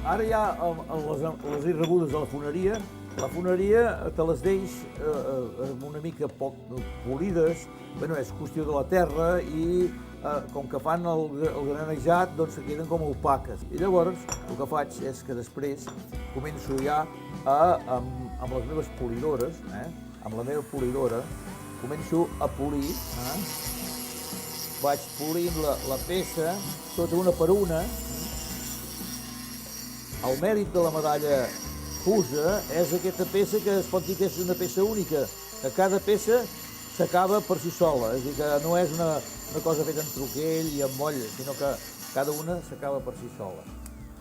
Ara ja les he rebudes de la foneria te les deix una mica poc polides, bueno, és qüestió de la terra i com que fan el granejat, doncs se queden com opaques. I llavors el que faig és que després començo ja amb les meves polidores, amb la meva polidora, començo a polir, vaig polint la peça tota una per una. El mèrit de la medalla fusa és aquesta peça que es pot dir que és una peça única, que cada peça s'acaba per si sola, és a dir, que no és una cosa feta en truquell i amb molla, sinó que cada una s'acaba per si sola.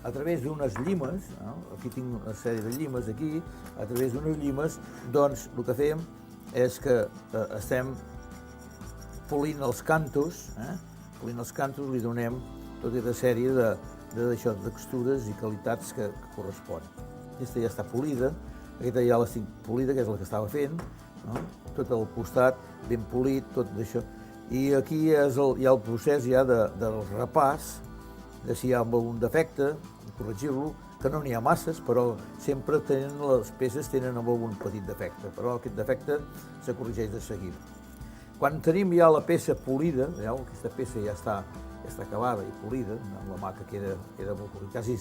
A través d'unes llimes, aquí tinc una sèrie de llimes aquí, a través d'unes llimes, doncs el que fem és que estem polint els cantos, polint els cantos li donem tota aquesta sèrie de textures i qualitats que corresponen. Aquesta ja està polida, aquesta ja l'estic polida, que és la que estava fent, tot el costat ben polit, tot d'això. I aquí hi ha el procés ja del repàs, de si hi ha algun defecte, corregir-lo, que no n'hi ha masses, però sempre les peces tenen algun petit defecte, però aquest defecte se corregeix de seguida. Quan tenim ja la peça polida, veieu, aquesta peça ja està acabada i polida, amb la mà que queda molt polida, quasi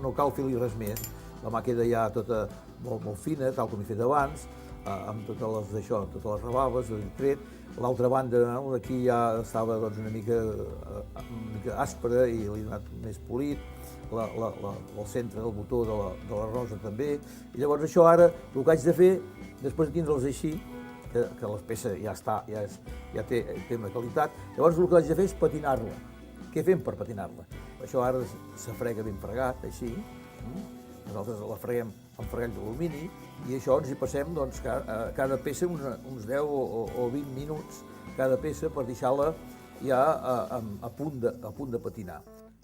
no cal fer-li res més, la mà queda ja tota molt fina, tal com he fet abans, amb totes les rebaves, el tret. L'altra banda, aquí ja estava una mica àspera i li he donat més polit, el centre del botó de la rosa també, i llavors això ara el que haig de fer, després de tindre'ls així, que la peça ja té una qualitat, llavors el que haig de fer és patinar-la. Què fem per patinar-la? Això ara se frega ben fregat, així. Nosaltres la freguem amb fregall d'alumini i això ens hi passem cada peça uns 10 o 20 minuts, cada peça, per deixar-la ja a punt de patinar.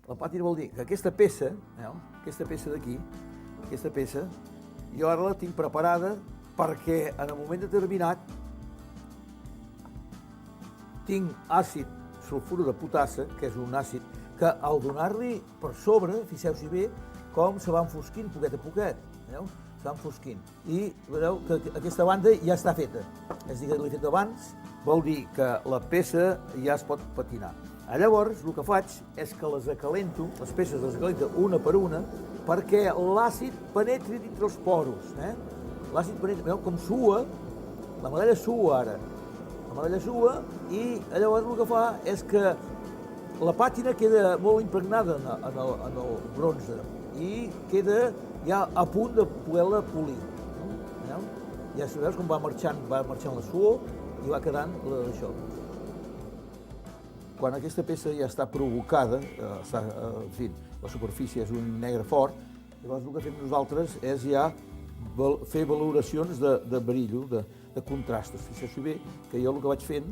La pàtina vol dir que aquesta peça d'aquí, aquesta peça, jo ara la tinc preparada perquè en el moment determinat tinc àcid sulfur de potassa, que és un àcid que al donar-li per sobre, fixeu-s'hi bé, com se va enfosquint poquet a poquet, veieu? Se va enfosquint. I veieu que aquesta banda ja està feta. És a dir, que l'he fet abans, vol dir que la peça ja es pot patinar. Llavors, el que faig és que les acalento, les peces les acalento una per una, perquè l'àcid penetri dintre els poros. L'àcid penetri, veieu com sua, la medalla sua ara. La medalla sua i llavors el que fa és que la pàtina queda molt impregnada en el bronze i queda ja a punt de poder-la polir. Ja sabeu com va marxant la suor i va quedant això. Quan aquesta peça ja està provocada, la superfície és un negre fort, llavors el que fem nosaltres és ja fer valoracions de brillo, de contrastos. Fixeu-vos bé que jo el que vaig fent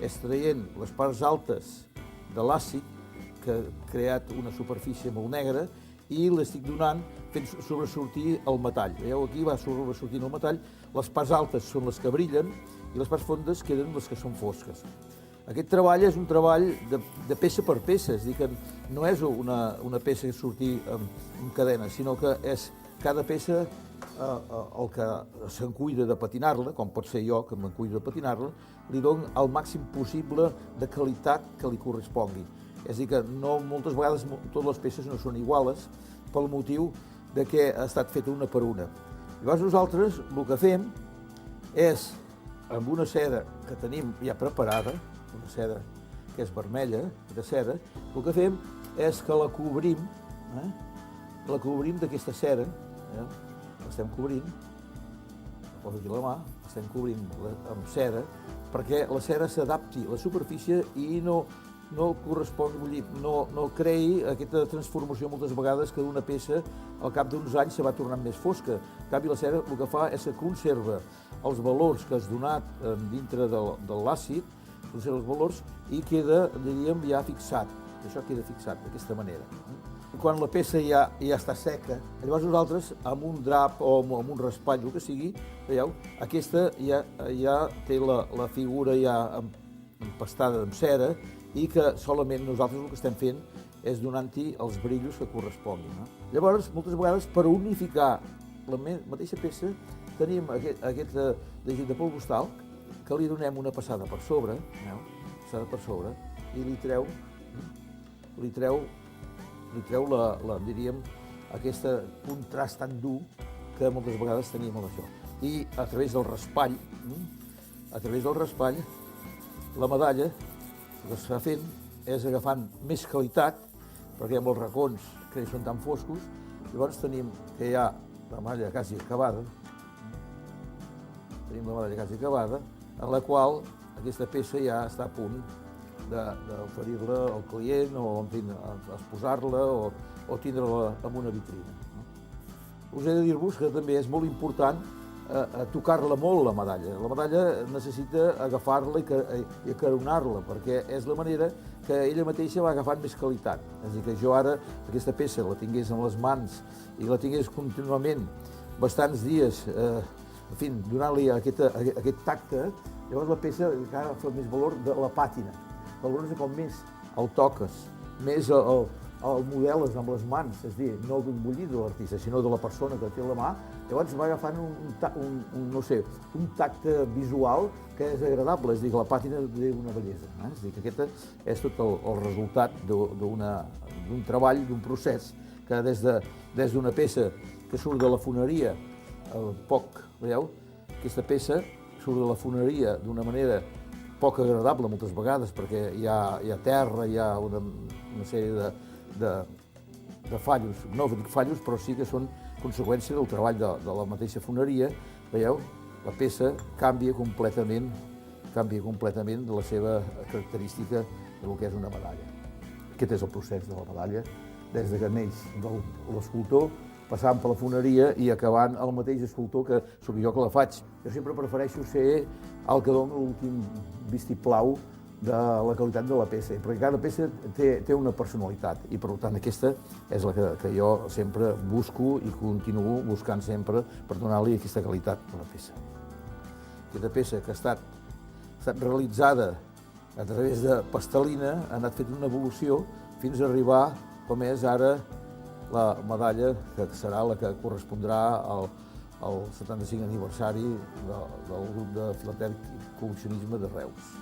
és traient les parts altes de l'àcid, que ha creat una superfície molt negra, i l'estic donant fent sobresortir el metall. Veieu, aquí va sobresortint el metall, les parts altes són les que brillen i les parts fondes queden les que són fosques. Aquest treball és un treball de peça per peça, és a dir, que no és una peça que surti en cadena, sinó que és cada peça el que se'n cuida de patinar-la, com pot ser jo, que me'n cuido de patinar-la, li dono el màxim possible de qualitat que li correspongui. És a dir, que moltes vegades totes les peces no són iguales pel motiu de que ha estat feta una per una. Llavors nosaltres el que fem és, amb una cera que tenim ja preparada, una cera que és vermella, de cera, el que fem és que la cobrim d'aquesta cera, l'estem cobrint, la poso aquí a la mà, l'estem cobrint amb cera, perquè la cera s'adapti a la superfície i no correspon, vull dir, no creï aquesta transformació moltes vegades que una peça al cap d'uns anys se va tornant més fosca. En canvi, la cera el que fa és que conserva els valors que has donat dintre de l'àcid, conserva els valors i queda, diríem, ja fixat. Això queda fixat d'aquesta manera. Quan la peça ja està seca, llavors nosaltres, amb un drap o amb un raspall, el que sigui, veieu, aquesta ja té la figura ja empastada amb cera i que solament nosaltres el que estem fent és donant-hi els brillos que corresponguin. No? Llavors, moltes vegades, per unificar la mateixa peça, tenim aquest teixit de polvostal que li donem una passada per sobre, i li treu diríem, aquest contrast tan dur que moltes vegades teníem amb això. I a través del raspall, la medalla, el que s'està fent és agafant més qualitat, perquè amb els racons que són tan foscos, llavors tenim que hi ha la medalla quasi acabada, en la qual aquesta peça ja està a punt d'oferir-la al client o, en fi, exposar-la o tindre-la en una vitrina. Us he de dir-vos que també és molt important tocar-la molt, la medalla. La medalla necessita agafar-la i acaronar-la, perquè és la manera que ella mateixa va agafant més qualitat. És a dir, que jo ara aquesta peça la tingués en les mans i la tingués contínuament bastants dies, en fi, donant-li aquest tacte, llavors la peça agafa més valor de la pàtina. Valors com més el toques, més el modeles amb les mans, és a dir, no d'un bullit de l'artista, sinó de la persona que té la mà, llavors va agafant un tacte visual que és agradable, és a dir, que la pàtina té una bellesa. És a dir, que aquest és tot el resultat d'un treball, d'un procés, que des d'una peça que surt de la foneria, veieu? Aquesta peça surt de la foneria d'una manera poc agradable moltes vegades, perquè hi ha terra, hi ha una sèrie de fallos, no dic fallos, però sí que són conseqüència del treball de la mateixa foneria. Veieu? La peça canvia completament de la seva característica del que és una medalla. Aquest és el procés de la medalla, des que neix l'escultor, passant per la foneria i acabant el mateix escultor que sóc jo que la faig. Jo sempre prefereixo ser el que dona l'últim vistiplau de la qualitat de la peça, perquè cada peça té una personalitat i per tant aquesta és la que jo sempre busco i continuo buscant sempre per donar-li aquesta qualitat a la peça. Aquesta peça que ha estat realitzada a través de pastelina ha anat fent una evolució fins a arribar com és ara la medalla que serà la que correspondrà al 75 aniversari del grup de filatèlic col·leccionisme de Reus.